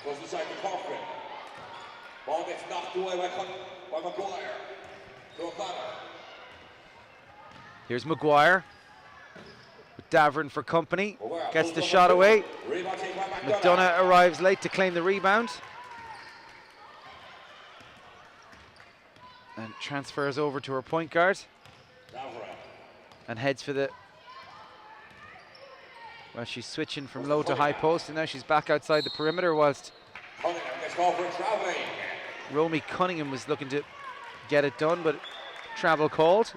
Goes inside to Corcoran. Ball gets knocked away by Maguire. To O'Connor. Here's Maguire. With Davern for company. Gets the shot away. McDonough arrives late to claim the rebound. And transfers over to her point guard. And heads for the... Well, she's switching from low to high post, and now she's back outside the perimeter whilst Romy Cunningham was looking to get it done, but travel called.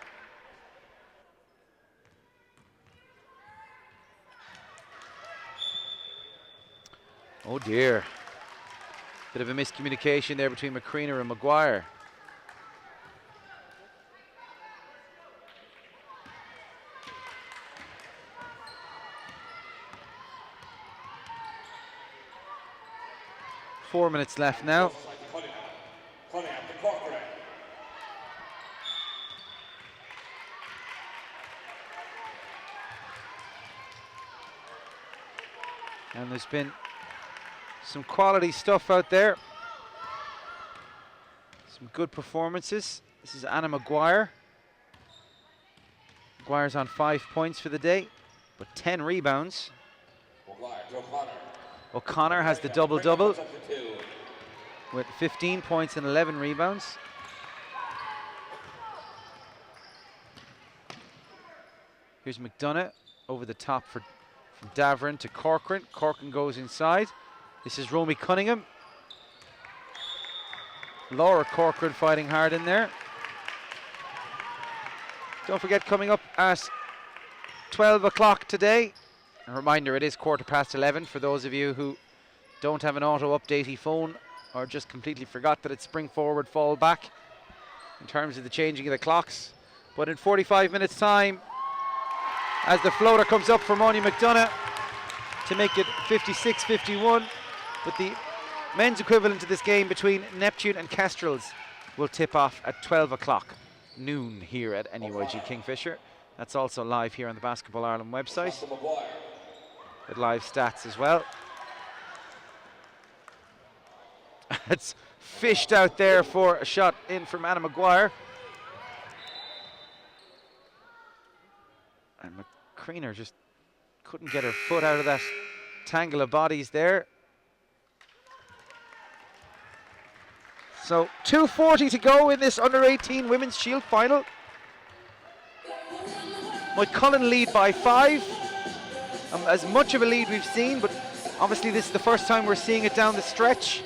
Oh dear. Bit of a miscommunication there between McCreener and Maguire. Four minutes left now. And there's been some quality stuff out there. Some good performances. This is Anna Maguire. Maguire's on 5 points for the day, but 10 rebounds. O'Connor has the double-double with 15 points and 11 rebounds. Here's McDonough over the top from Davern to Corcoran. Corcoran goes inside. This is Romy Cunningham. Laura Corcoran fighting hard in there. Don't forget, coming up at 12 o'clock today, a reminder, it is 11:15 for those of you who don't have an auto-updatey phone or just completely forgot that it's spring forward, fall back in terms of the changing of the clocks. But in 45 minutes time, as the floater comes up for Moycullen McDonough to make it 56-51, but the men's equivalent to this game between Neptune and Kestrels will tip off at 12 o'clock noon here at NUIG Kingfisher. That's also live here on the Basketball Ireland website with live stats as well. It's fished out there for a shot in from Anna Maguire. And McCreener just couldn't get her foot out of that tangle of bodies there. So 2:40 to go in this under-18 Women's Shield final. Moycullen lead by 5. As much of a lead we've seen, but obviously this is the first time we're seeing it down the stretch.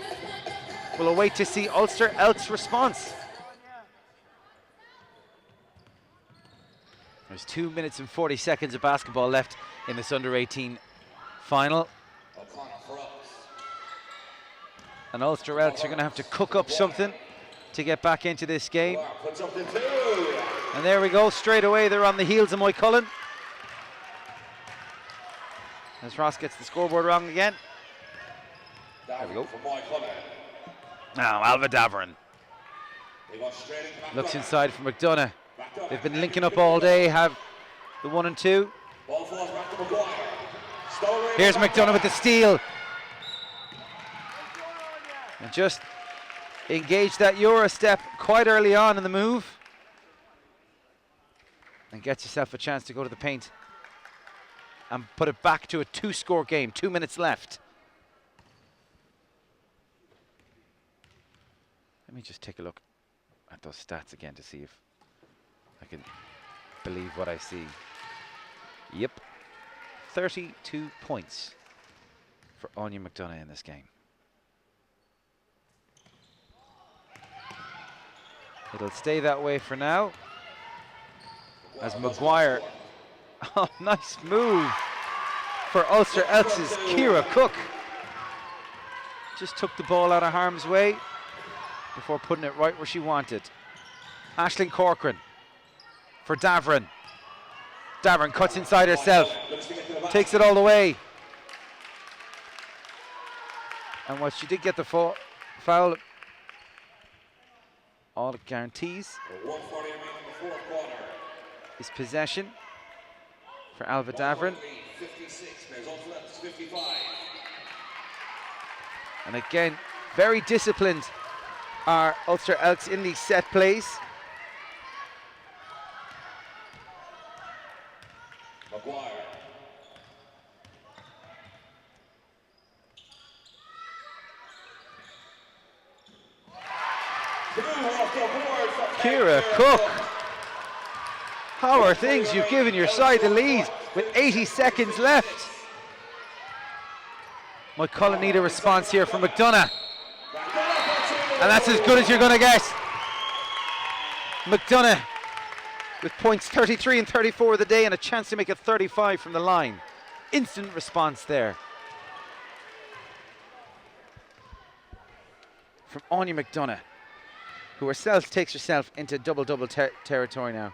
We'll await to see Ulster Elks' response. There's 2 minutes and 40 seconds of basketball left in this under-18 final. And Ulster Elks are going to have to cook up something to get back into this game. And there we go, straight away they're on the heels of Moycullen. As Ross gets the scoreboard wrong again. There we go. Now Alva Davern looks inside for McDonough. They've been linking up all day, have the 1 and 2. Here's McDonough with the steal. And just engage that Euro step quite early on in the move. And gets yourself a chance to go to the paint and put it back to a 2-score game, 2 minutes left. Let me just take a look at those stats again to see if I can believe what I see. Yep, 32 points for Moycullen McDonough in this game. It'll stay that way for now. As Maguire, oh, nice move for Ulster Elks' Ciara Cook. Just took the ball out of harm's way before putting it right where she wanted. Aisling Corcoran for Davern. Davern cuts inside herself, takes it all the way. And while she did get the foul, all it guarantees is possession for Alva Davern. And again, very disciplined are Ulster Elks in these set plays. Maguire. Ciara Cook. How are things? You've given your side the lead with 80 seconds left. Moycullen need a response here from McDonough. And that's as good as you're going to get. McDonough with points 33 and 34 of the day and a chance to make it 35 from the line. Instant response there from Moycullen McDonough, who herself takes herself into double-double territory now.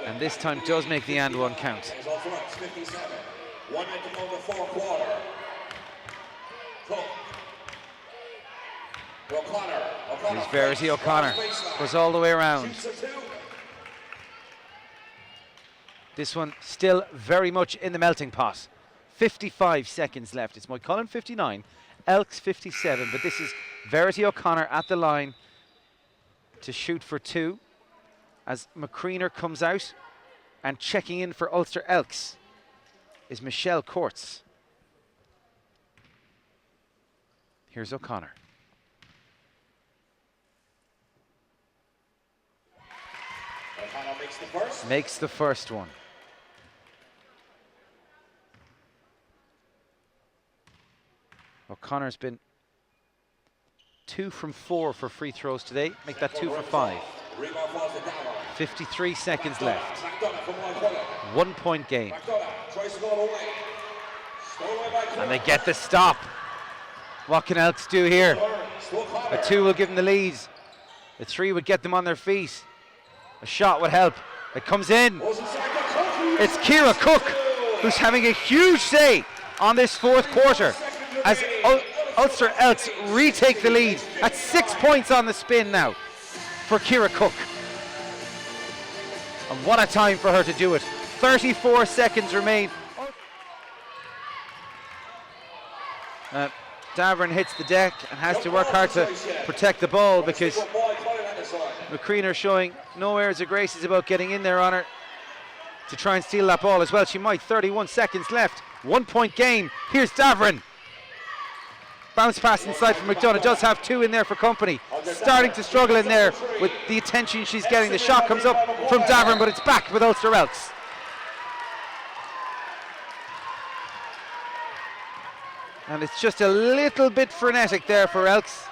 And this time does make the and one count. 1 minute to go in the fourth quarter. Here's Verity O'Connor. Goes all the way around. This one still very much in the melting pot. 55 seconds left. It's Moycullen 59, Elks 57. But this is Verity O'Connor at the line to shoot for 2. As McCreener comes out, and checking in for Ulster Elks is Michelle Courts. Here's O'Connor. O'Connor makes the first. Makes the first one. O'Connor's been 2 from 4 for free throws today. Make that 2 for 5. 53 seconds left. 1 point game. And they get the stop. What can Elks do here? A 2 will give them the leads. A 3 would get them on their feet. A shot would help. It comes in. It's Ciara Cook who's having a huge say on this fourth quarter as Ulster Elks retake the lead at 6 points on the spin now for Ciara Cook. And what a time for her to do it. 34 seconds remain. Davern hits the deck and has to work hard to protect the ball because McCreener showing no airs of graces about getting in there on her to try and steal that ball as well. She might. 31 seconds left. 1 point game. Here's Davern. Bounce pass inside from McDonough. Does have 2 in there for company. Starting to struggle in there with the attention she's getting. The shot comes up from Davern, but it's back with Ulster Elks. And it's just a little bit frenetic there for Elks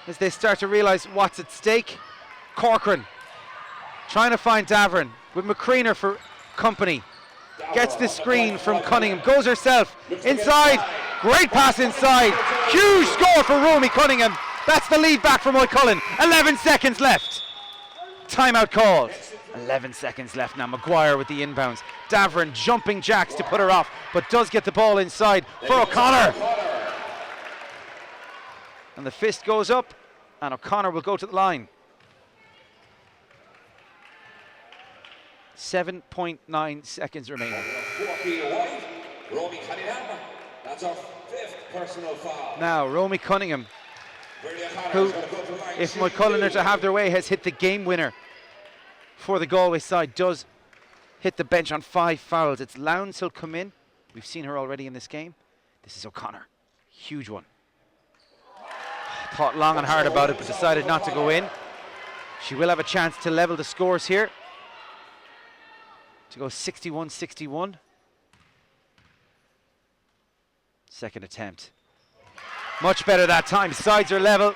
as they start to realise what's at stake. Corcoran trying to find Davern with McCreener for company. Gets the screen from Cunningham. Goes herself inside. Great pass inside. Huge score for Romy Cunningham. That's the lead back for Moycullen. 11 seconds left. Timeout called. 11 seconds left now. Maguire with the inbounds. Davern jumping jacks to put her off, but does get the ball inside for O'Connor. And the fist goes up, and O'Connor will go to the line. 7.9 seconds remaining. That's our 5th personal foul. Now, Romy Cunningham, who, if Moycullen are to have their way, has hit the game winner for the Galway side, does hit the bench on 5 fouls. It's Lowndes who'll come in. We've seen her already in this game. This is O'Connor. Huge one. Thought long and hard about it, but decided not to go in. She will have a chance to level the scores here, to go 61-61. Second attempt. Much better that time. Sides are level.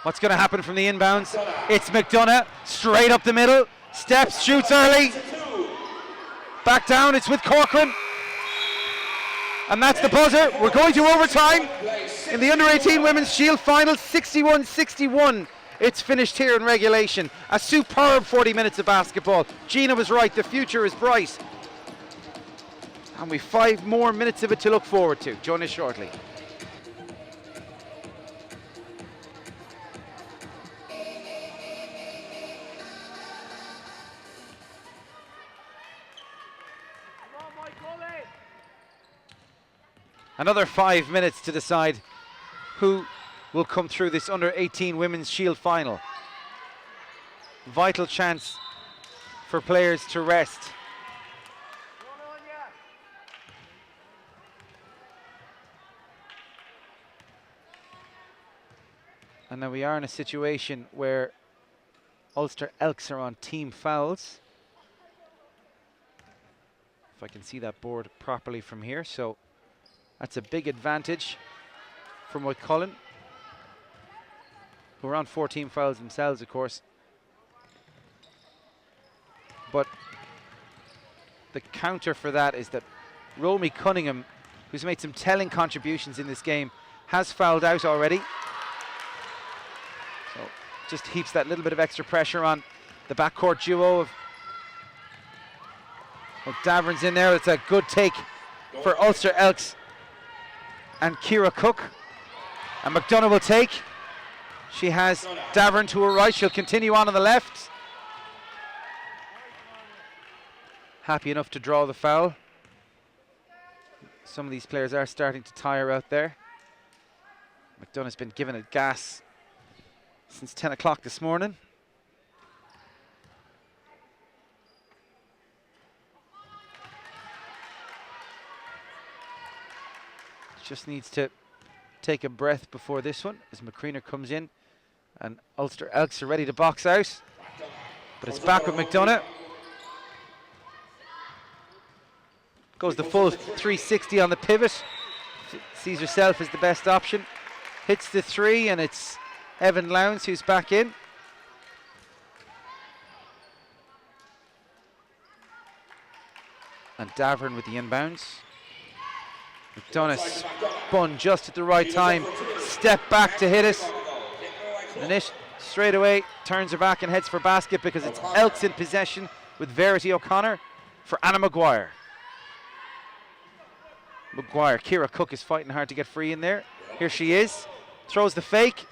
What's going to happen from the inbounds? It's McDonough, straight up the middle. Steps, shoots early. Back down, it's with Corcoran. And that's the buzzer. We're going to overtime in the Under-18 Women's Shield Final, 61-61. It's finished here in regulation. A superb 40 minutes of basketball. Gina was right, the future is bright. And we've 5 more minutes of it to look forward to. Join us shortly. Another 5 minutes to decide who will come through this Under-18 Women's Shield Final. Vital chance for players to rest. And now we are in a situation where Ulster Elks are on team fouls. If I can see that board properly from here. So that's a big advantage for Moycullen, who are on 4 team fouls themselves, of course. But the counter for that is that Romy Cunningham, who's made some telling contributions in this game, has fouled out already. So just heaps that little bit of extra pressure on the backcourt duo of Davern's in there. It's a good take for Ulster Elks and Ciara Cook. And McDonough will take. She has Davern to her right. She'll continue on the left. Happy enough to draw the foul. Some of these players are starting to tire out there. McDonough's been given it gas since 10 o'clock this morning. Just needs to take a breath before this one as McCreener comes in, and Ulster Elks are ready to box out. But it's back with McDonough. Goes the full 360 on the pivot. Sees herself as the best option. Hits the 3, and it's Evan Lowndes who's back in. And Davern with the inbounds. McDonough spun just at the right time. Step back to hit it. And it straight away turns her back and heads for basket because it's Elks in possession with Verity O'Connor for Anna Maguire. Maguire, Ciara Cook is fighting hard to get free in there. Here she is. Throws the fake.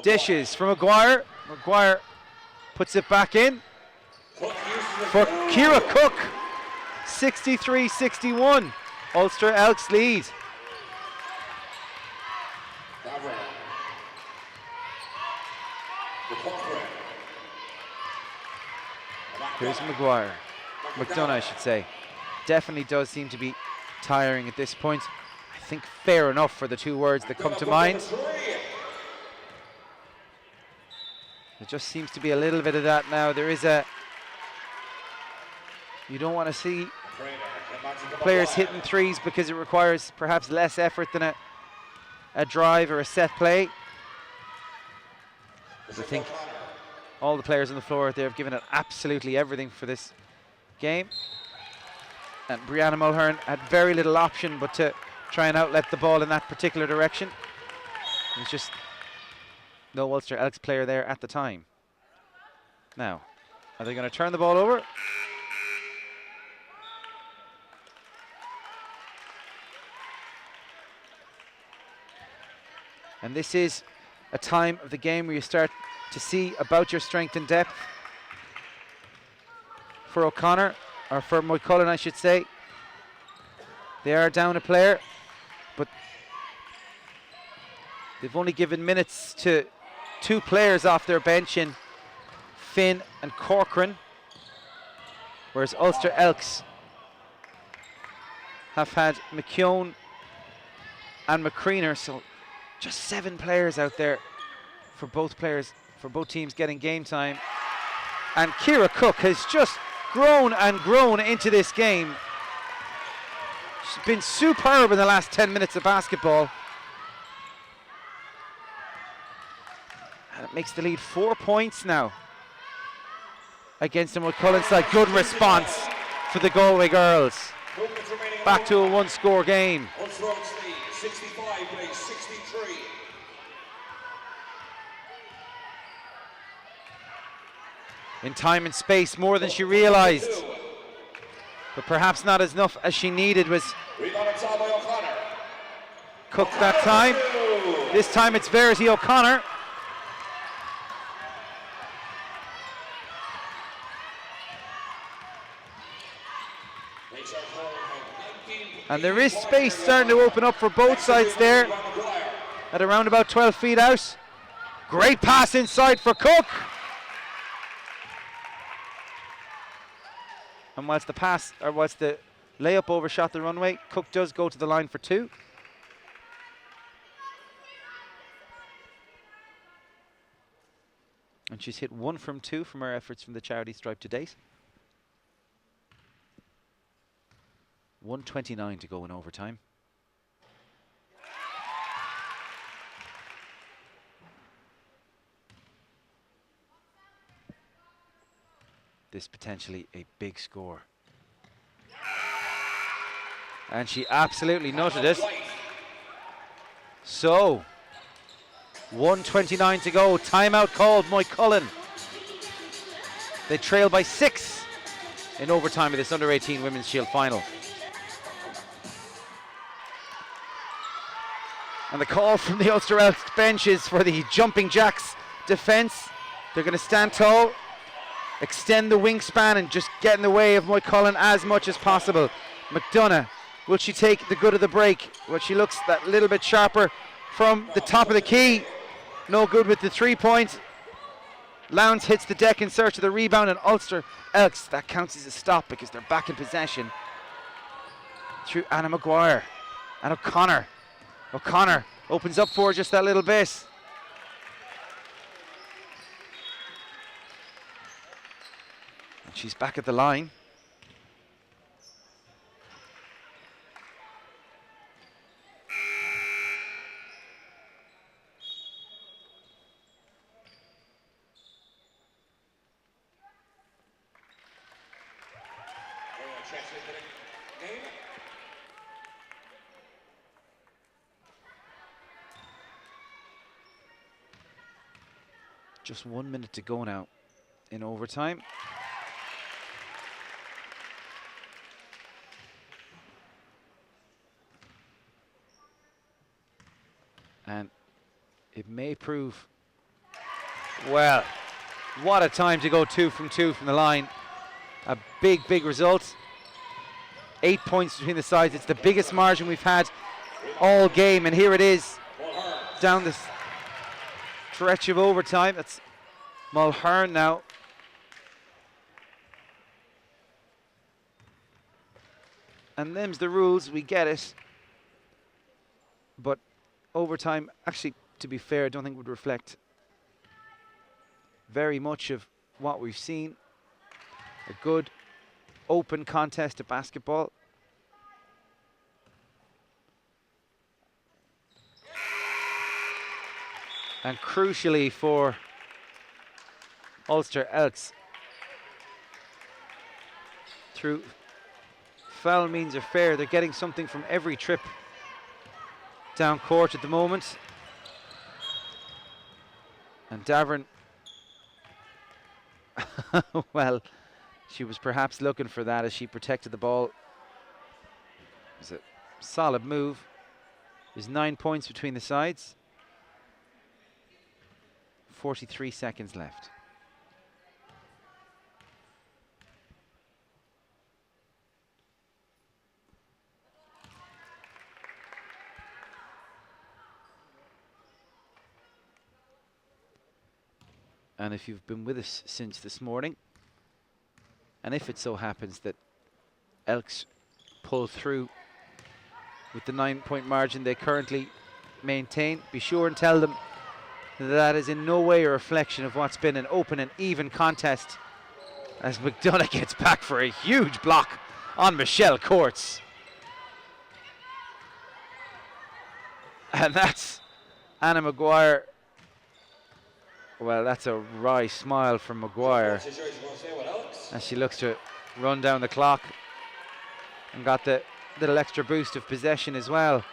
Dishes for Maguire. Maguire puts it back in for Ciara Cook. 63-61. Ulster Elks lead. Here's Maguire. McDonough, I should say. Definitely does seem to be tiring at this point. I think fair enough for the two words that come to mind. There just seems to be a little bit of that now. There is a... You don't want to see players hitting threes because it requires perhaps less effort than a drive or a set play. I think all the players on the floor, they've given it absolutely everything for this game. And Brianna Mulhern had very little option but to try and outlet the ball in that particular direction. There's just no Ulster Elks player there at the time. Now, are they going to turn the ball over? And this is a time of the game where you start to see about your strength and depth for O'Connor, or for Moycullen, I should say. They are down a player, but they've only given minutes to two players off their bench in Finn and Corcoran, whereas Ulster Elks have had McKeown and McCreener, so just 7 players out there for both teams getting game time. And Ciara Cook has just grown and grown into this game. She's been superb in the last 10 minutes of basketball. And it makes the lead 4 points now against the Moycullen side. Good response for the Galway girls. Back to a 1-score game. 65-63. In time and space, more than she realised, but perhaps not as enough as she needed. Was Cook that time. This time it's Verity O'Connor. And there is space starting to open up for both sides there at around about 12 feet out. Great pass inside for Cook. And whilst the layup overshot the runway, Cook does go to the line for 2. And she's hit 1 from 2 from her efforts from the charity stripe to date. 1:29 to go in overtime. This potentially a big score. And she absolutely nutted it. So, 1:29 to go. Timeout called, Moycullen. They trail by 6 in overtime of this Under-18 Women's Shield final. And the call from the Ulster Elks bench is for the Jumping Jacks defence. They're going to stand tall, extend the wingspan, and just get in the way of Moycullen as much as possible. McDonough, will she take the good of the break? Well, she looks that little bit sharper from the top of the key. No good with the 3-point. Lowndes hits the deck in search of the rebound, and Ulster Elks, that counts as a stop because they're back in possession through Anna Maguire and O'Connor. O'Connor Opens up for her just that little bit. And she's back at the line. Just 1 minute to go now in overtime. And it may prove, well, what a time to go 2 from 2 from the line. A big, big result. 8 points between the sides. It's the biggest margin we've had all game, and here it is down this stretch of overtime. That's Mulhern now. And them's the rules, we get it. But overtime, actually, to be fair, I don't think would reflect very much of what we've seen. A good open contest of basketball. And crucially for Ulster Elks, through foul means or fair, they're getting something from every trip down court at the moment. And Davern, well, she was perhaps looking for that as she protected the ball. It was a solid move. There's 9 points between the sides. 43 seconds left. And if you've been with us since this morning, and if it so happens that Elks pull through with the 9-point margin they currently maintain, be sure and tell them that is in no way a reflection of what's been an open and even contest, as McDonough gets back for a huge block on Michelle Courts. And that's Anna Maguire. Well, that's a wry smile from Maguire as she looks to run down the clock and got the little extra boost of possession as well.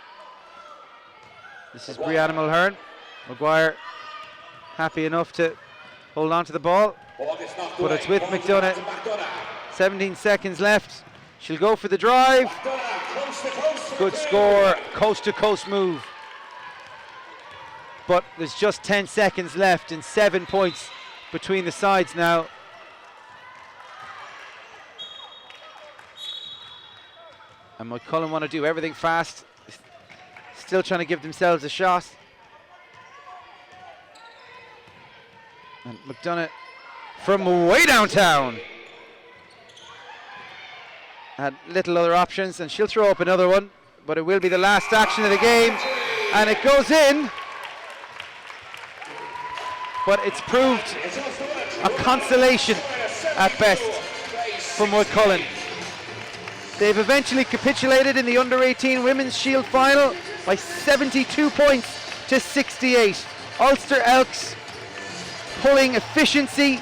This is Brianna Mulhern. Maguire happy enough to hold on to the ball, but it's with McDonough. 17 seconds left. She'll go for the drive. Good score, coast to coast move. But there's just 10 seconds left and 7 points between the sides now. And Moycullen want to do everything fast. Still trying to give themselves a shot. And McDonough from way downtown had little other options, and she'll throw up another one, but it will be the last action of the game, and it goes in. But it's proved a consolation at best for Moycullen. They've eventually capitulated in the under-18 Women's Shield final by 72 points to 68. Ulster Elks pulling efficiency,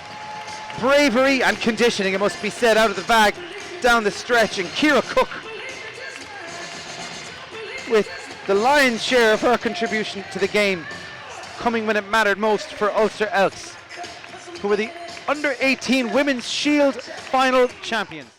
bravery and conditioning, it must be said, out of the bag down the stretch, and Ciara Cook with the lion's share of her contribution to the game, coming when it mattered most for Ulster Elks, who were the under-18 Women's Shield final champions.